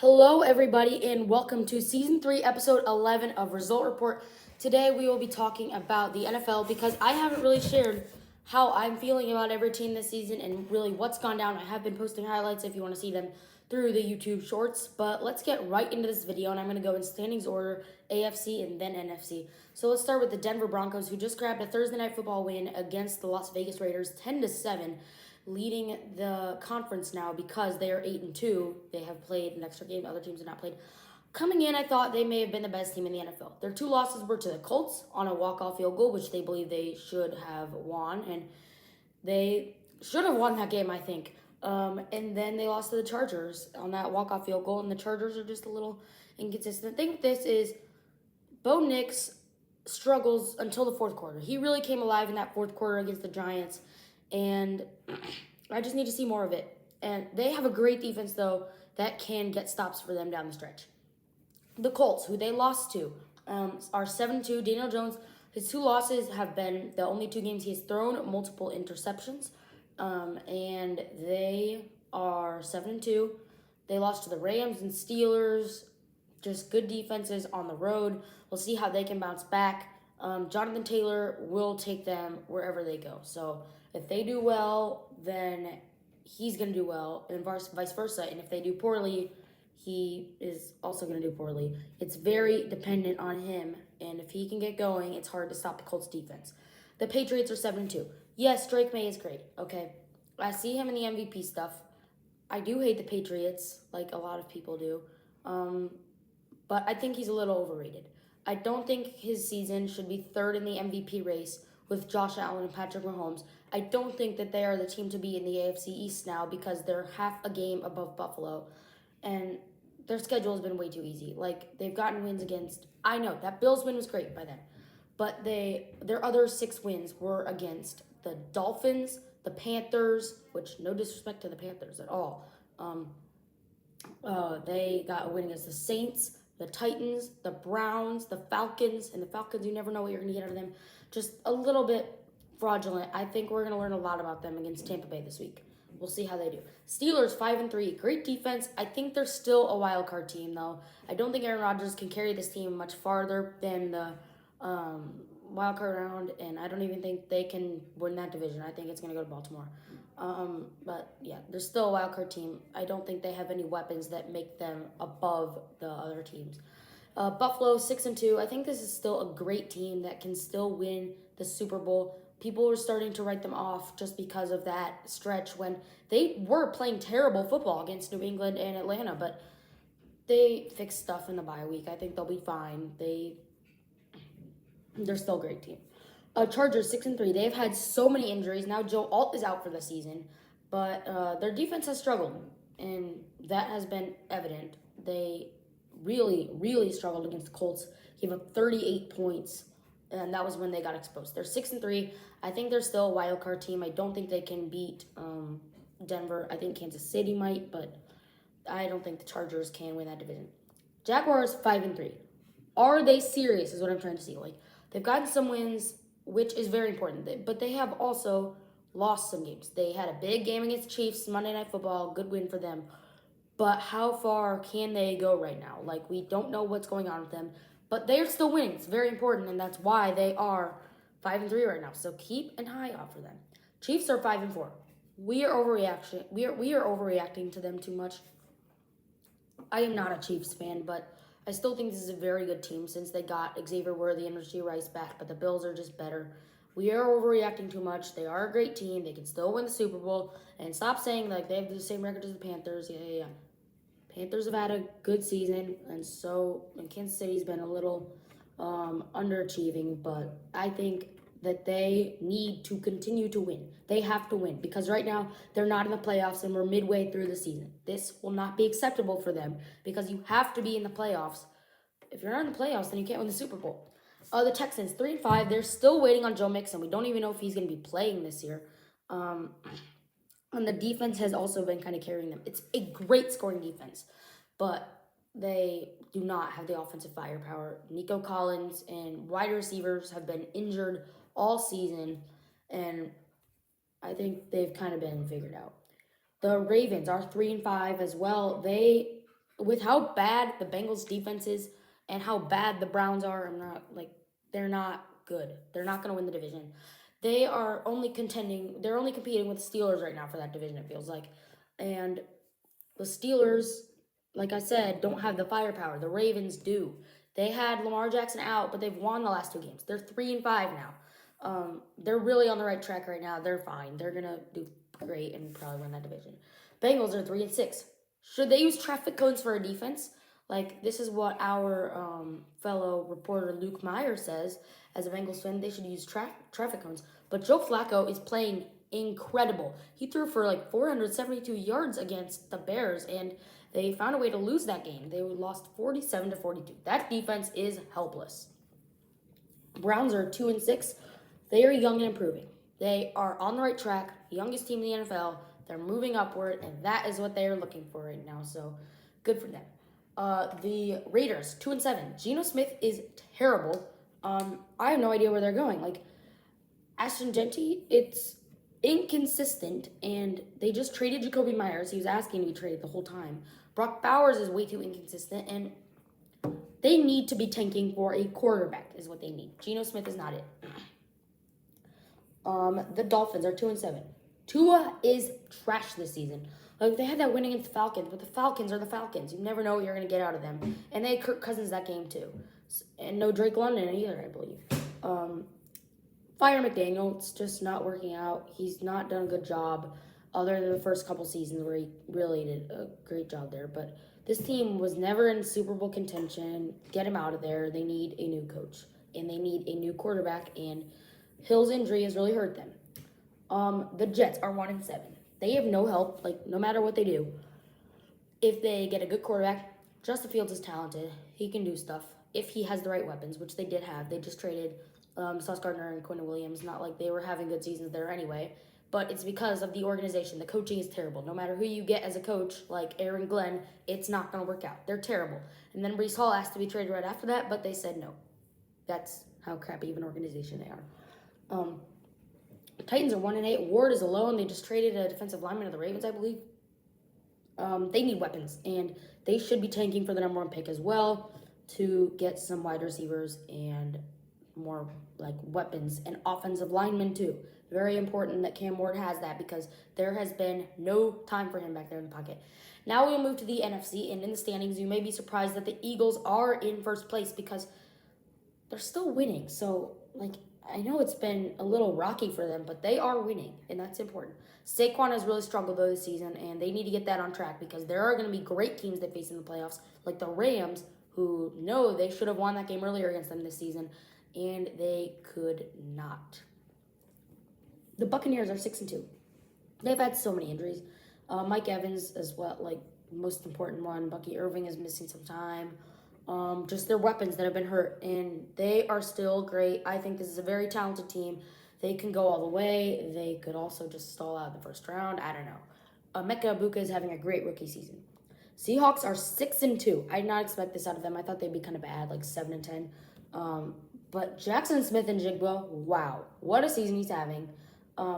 Hello, everybody, and welcome to Season 3, Episode 11 of Result Report. Today, we will be talking about the NFL because I haven't really shared how I'm feeling about every team this season and really what's gone down. I have been posting highlights if you want to see them through the YouTube Shorts, but let's get right into this video, and I'm going to go in standings order, AFC and then NFC. So let's start with the Denver Broncos, who just grabbed a Thursday Night Football win against the Las Vegas Raiders, 10-7. Leading the conference now because they are 8-2. They have played an extra game. Other teams have not played. Coming in, I thought they may have been the best team in the NFL. Their two losses were to the Colts on a walk-off field goal, which they believe they should have won, and they should have won that game, I think. And then they lost to the Chargers on that walk-off field goal, and the Chargers are just a little inconsistent. The thing with this is Bo Nix struggles until the fourth quarter. He really came alive in that fourth quarter against the Giants, and I just need to see more of it. And they have a great defense, though, that can get stops for them down the stretch. The Colts, who they lost to, are 7-2. Daniel Jones, his two losses have been the only two games he has thrown multiple interceptions. And they are 7-2. They lost to the Rams and Steelers. Just good defenses on the road. We'll see how they can bounce back. Jonathan Taylor will take them wherever they go. So if they do well, then he's going to do well, and vice versa. And if they do poorly, he is also going to do poorly. It's very dependent on him, and if he can get going, it's hard to stop the Colts defense. The Patriots are 7-2. Yes, Drake May is great, okay? I see him in the MVP stuff. I do hate the Patriots, like a lot of people do, but I think he's a little overrated. I don't think his season should be third in the MVP race with Josh Allen and Patrick Mahomes. I don't think that they are the team to be in the AFC East now because they're half a game above Buffalo, and their schedule has been way too easy. Like, they've gotten wins against, I know, that Bills win was great by them, but their other 6 wins were against the Dolphins, the Panthers, which no disrespect to the Panthers at all. They got a win against the Saints, the Titans, the Browns, the Falcons, and the Falcons, you never know what you're going to get out of them. Just a little bit fraudulent. I think we're going to learn a lot about them against Tampa Bay this week. We'll see how they do. Steelers, 5-3. Great defense. I think they're still a wild card team, though. I don't think Aaron Rodgers can carry this team much farther than the wild card round, and I don't even think they can win that division. I think it's going to go to Baltimore. But yeah, they're still a wild card team. I don't think they have any weapons that make them above the other teams. Buffalo, 6-2. I think this is still a great team that can still win the Super Bowl. People are starting to write them off just because of that stretch when they were playing terrible football against New England and Atlanta, but they fixed stuff in the bye week. I think they'll be fine. They're still a great team. Chargers, 6-3. They've had so many injuries. Now Joe Alt is out for the season, but their defense has struggled, and that has been evident. They really, really struggled against the Colts. Gave up 38 points, and that was when they got exposed. They're 6-3. I think they're still a wild card team. I don't think they can beat Denver. I think Kansas City might, but I don't think the Chargers can win that division. Jaguars, 5-3. Are they serious is what I'm trying to see. Like, they've gotten some wins, which is very important, but they have also lost some games. They had a big game against the Chiefs, Monday Night Football, good win for them. But how far can they go right now? Like, we don't know what's going on with them, but they're still winning. It's very important, and that's why they are 5-3 right now. So keep an eye out for them. Chiefs are 5-4. We are overreacting to them too much. I am not a Chiefs fan, but I still think this is a very good team since they got Xavier Worthy and Rasheed Rice back, but the Bills are just better. We are overreacting too much. They are a great team. They can still win the Super Bowl. And stop saying like they have the same record as the Panthers. Yeah. Panthers have had a good season, and Kansas City's been a little underachieving, but I think that they need to continue to win. They have to win because right now they're not in the playoffs and we're midway through the season. This will not be acceptable for them because you have to be in the playoffs. If you're not in the playoffs, then you can't win the Super Bowl. The Texans, 3-5. They're still waiting on Joe Mixon. We don't even know if he's going to be playing this year. And the defense has also been kind of carrying them. It's a great scoring defense, but they do not have the offensive firepower. Nico Collins and wide receivers have been injured all season, and I think they've kind of been figured out. The Ravens are 3-5 as well. They with how bad the Bengals defense is and how bad the Browns are, they're not good. They're not going to win the division. They are only contending. They're only competing with the Steelers right now for that division. It feels like, and the Steelers, like I said, don't have the firepower. The Ravens do. They had Lamar Jackson out, but they've won the last 2 games. They're 3-5 now. They're really on the right track right now. They're fine. They're gonna do great and probably win that division. Bengals are 3-6. Should they use traffic cones for a defense? Like, this is what our fellow reporter Luke Meyer says. As a Bengals fan, they should use traffic cones. But Joe Flacco is playing incredible. He threw for like 472 yards against the Bears, and they found a way to lose that game. They lost 47-42. That defense is helpless. Browns are 2-6. They are young and improving. They are on the right track, youngest team in the NFL. They're moving upward, and that is what they are looking for right now. So, good for them. The Raiders, 2-7. Geno Smith is terrible. I have no idea where they're going. Like, Ashton Genty, it's inconsistent, and they just traded Jacoby Myers. He was asking to be traded the whole time. Brock Bowers is way too inconsistent, and they need to be tanking for a quarterback is what they need. Geno Smith is not it. The Dolphins are 2-7. Tua is trash this season. Like, they had that win against the Falcons, but the Falcons are the Falcons. You never know what you're going to get out of them. And they had Kirk Cousins that game, too. And no Drake London either, I believe. Fire McDaniel. It's just not working out. He's not done a good job other than the first couple seasons where he really did a great job there. But this team was never in Super Bowl contention. Get him out of there. They need a new coach. And they need a new quarterback. And Hill's injury has really hurt them. The Jets are 1-7. They have no help, like, no matter what they do. If they get a good quarterback, Justin Fields is talented. He can do stuff if he has the right weapons, which they did have. They just traded Sauce Gardner and Quinn Williams. Not like they were having good seasons there anyway, but it's because of the organization. The coaching is terrible. No matter who you get as a coach, like Aaron Glenn, it's not going to work out. They're terrible. And then Breece Hall asked to be traded right after that, but they said no. That's how crappy of an organization they are. The Titans are 1-8. Ward is alone. They just traded a defensive lineman to the Ravens, I believe. They need weapons, and they should be tanking for the number 1 pick as well to get some wide receivers and more like weapons and offensive linemen too. Very important that Cam Ward has that because there has been no time for him back there in the pocket. Now we'll move to the NFC, and in the standings, you may be surprised that the Eagles are in first place because they're still winning. So, like, I know it's been a little rocky for them, but they are winning, and that's important. Saquon has really struggled, though, this season, and they need to get that on track because there are going to be great teams they face in the playoffs, like the Rams, who know they should have won that game earlier against them this season, and they could not. The Buccaneers are 6-2. They've had so many injuries. Mike Evans as well, like, most important one. Bucky Irving is missing some time. Just their weapons that have been hurt, and they are still great. I think this is a very talented team. They can go all the way. They could also just stall out in the first round. I don't know. Mecca Ibuka is having a great rookie season. Seahawks are 6-2. I did not expect this out of them. I thought they'd be kind of bad, like 7-10. But Jackson Smith and Jigba, wow, what a season he's having.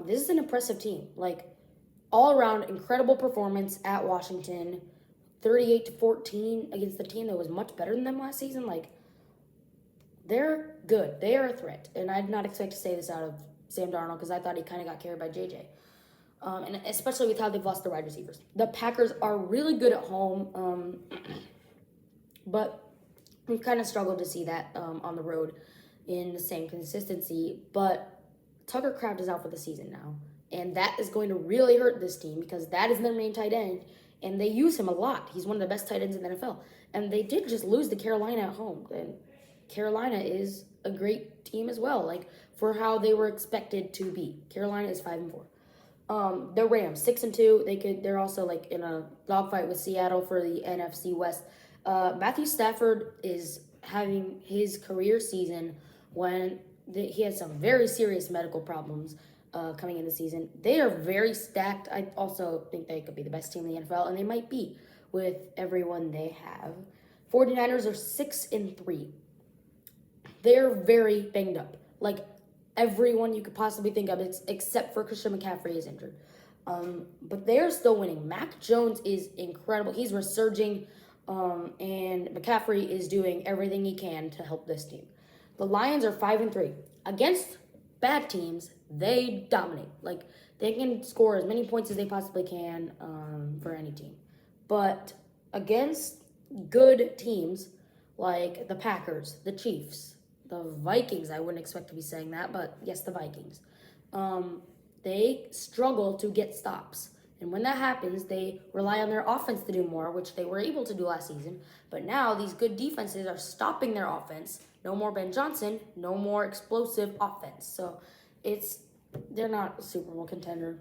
This is an impressive team. Like, all around, incredible performance at Washington. 38-14 against the team that was much better than them last season. Like, they're good. They are a threat. And I did not expect to say this out of Sam Darnold because I thought he kind of got carried by JJ. And especially with how they've lost their wide receivers. The Packers are really good at home, but we've kind of struggled to see that on the road in the same consistency. But Tucker Kraft is out for the season now, and that is going to really hurt this team because that is their main tight end, and they use him a lot. He's one of the best tight ends in the NFL, and they did just lose to Carolina at home, and Carolina is a great team as well, like for how they were expected to be. Carolina is 5-4. The Rams 6-2. They're also like in a dogfight with Seattle for the NFC West. Matthew Stafford is having his career season when he had some very serious medical problems coming in the season. They are very stacked. I also think they could be the best team in the NFL, and they might be with everyone they have. 49ers are 6-3. They're very banged up. Like, everyone you could possibly think of, except for Christian McCaffrey is injured. But they're still winning. Mac Jones is incredible. He's resurging. And McCaffrey is doing everything he can to help this team. The Lions are 5-3. Against bad teams, they dominate. Like, they can score as many points as they possibly can for any team. But against good teams like the Packers, the Chiefs, the Vikings, I wouldn't expect to be saying that, but yes, the Vikings, they struggle to get stops. And when that happens, they rely on their offense to do more, which they were able to do last season. But now these good defenses are stopping their offense. No more Ben Johnson, no more explosive offense. So they're not a Super Bowl contender.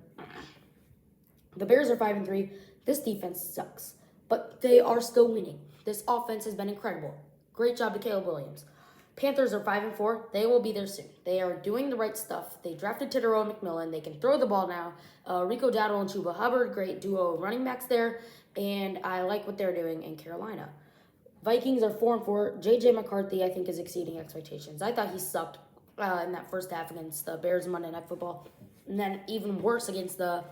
The Bears are 5-3. This defense sucks, but they are still winning. This offense has been incredible. Great job to Caleb Williams. Panthers are 5-4. They will be there soon. They are doing the right stuff. They drafted Titterell McMillan. They can throw the ball now. Rico Dowdle and Chuba Hubbard, great duo of running backs there. And I like what they're doing in Carolina. Vikings are 4-4. J.J. McCarthy, I think, is exceeding expectations. I thought he sucked in that first half against the Bears Monday Night Football. And then even worse against the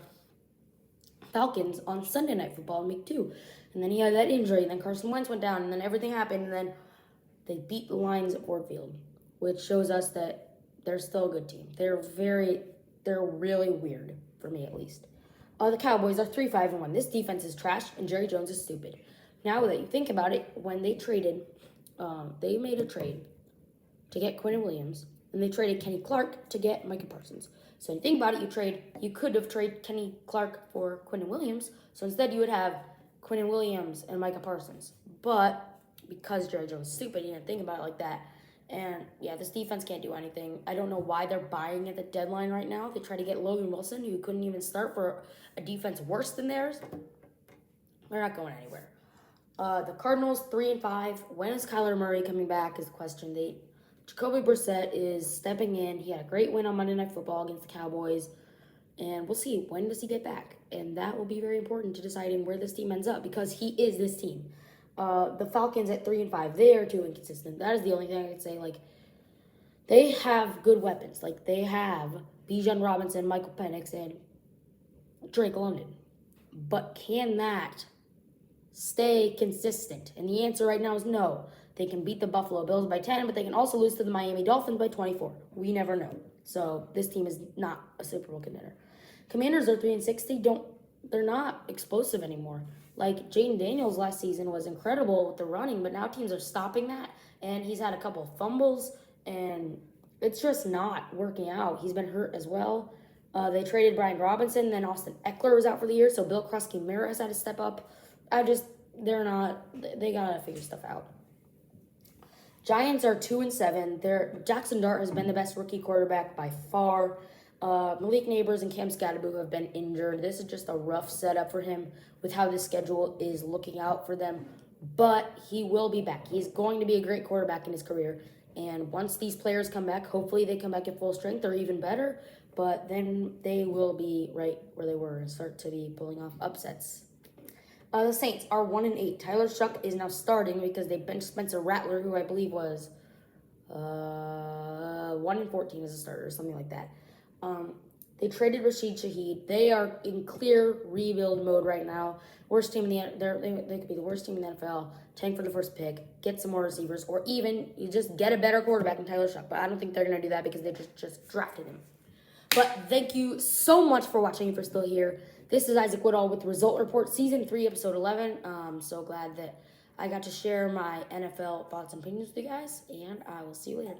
Falcons on Sunday Night Football in week 2. And then he had that injury. And then Carson Wentz went down. And then everything happened. And then they beat the Lions at Ford Field, which shows us that they're still a good team. They're really weird, for me at least. The Cowboys are 3-5-1. This defense is trash, and Jerry Jones is stupid. Now that you think about it, when they traded, they made a trade to get Quinnen Williams, and they traded Kenny Clark to get Micah Parsons. So you think about it, you could have traded Kenny Clark for Quinnen Williams, so instead you would have Quinnen Williams and Micah Parsons. But because Jerry Jones is stupid, he didn't think about it like that. And, yeah, this defense can't do anything. I don't know why they're buying at the deadline right now. They try to get Logan Wilson, who couldn't even start for a defense worse than theirs. They're not going anywhere. The Cardinals, 3-5. When is Kyler Murray coming back is the question. Jacoby Brissett is stepping in. He had a great win on Monday Night Football against the Cowboys. And we'll see. When does he get back? And that will be very important to deciding where this team ends up because he is this team. The Falcons at 3-5, they are too inconsistent. That is the only thing I could say. Like, they have good weapons. Like, they have Bijan Robinson, Michael Penix, and Drake London. But can that stay consistent? And the answer right now is no. They can beat the Buffalo Bills by 10, but they can also lose to the Miami Dolphins by 24. We never know. So this team is not a Super Bowl contender. Commanders are 3-6. They're not explosive anymore. Like, Jaden Daniels last season was incredible with the running, but now teams are stopping that, and he's had a couple of fumbles, and it's just not working out. He's been hurt as well. They traded Brian Robinson, then Austin Eckler was out for the year, so Bill Krusky-Mira has had to step up. They gotta figure stuff out. Giants are 2-7. Jackson Dart has been the best rookie quarterback by far. Malik Neighbors and Cam Scatterbo have been injured. This is just a rough setup for him with how the schedule is looking out for them. But he will be back. He's going to be a great quarterback in his career. And once these players come back, hopefully they come back at full strength or even better. But then they will be right where they were and start to be pulling off upsets. The Saints are 1-8. Tyler Shuck is now starting because they benched Spencer Rattler, who I believe was 1-14 as a starter or something like that. They traded Rashid Shaheed. They are in clear rebuild mode right now. Worst team in they could be the worst team in the NFL. Tank for the first pick, get some more receivers, or even you just get a better quarterback in Tyler Shuck. But I don't think they're gonna do that because they just drafted him. But thank you so much for watching. If you're still here, this is Isaac Woodall with Result Report Season 3, Episode 11. I'm so glad that I got to share my NFL thoughts and opinions with you guys, and I will see you later.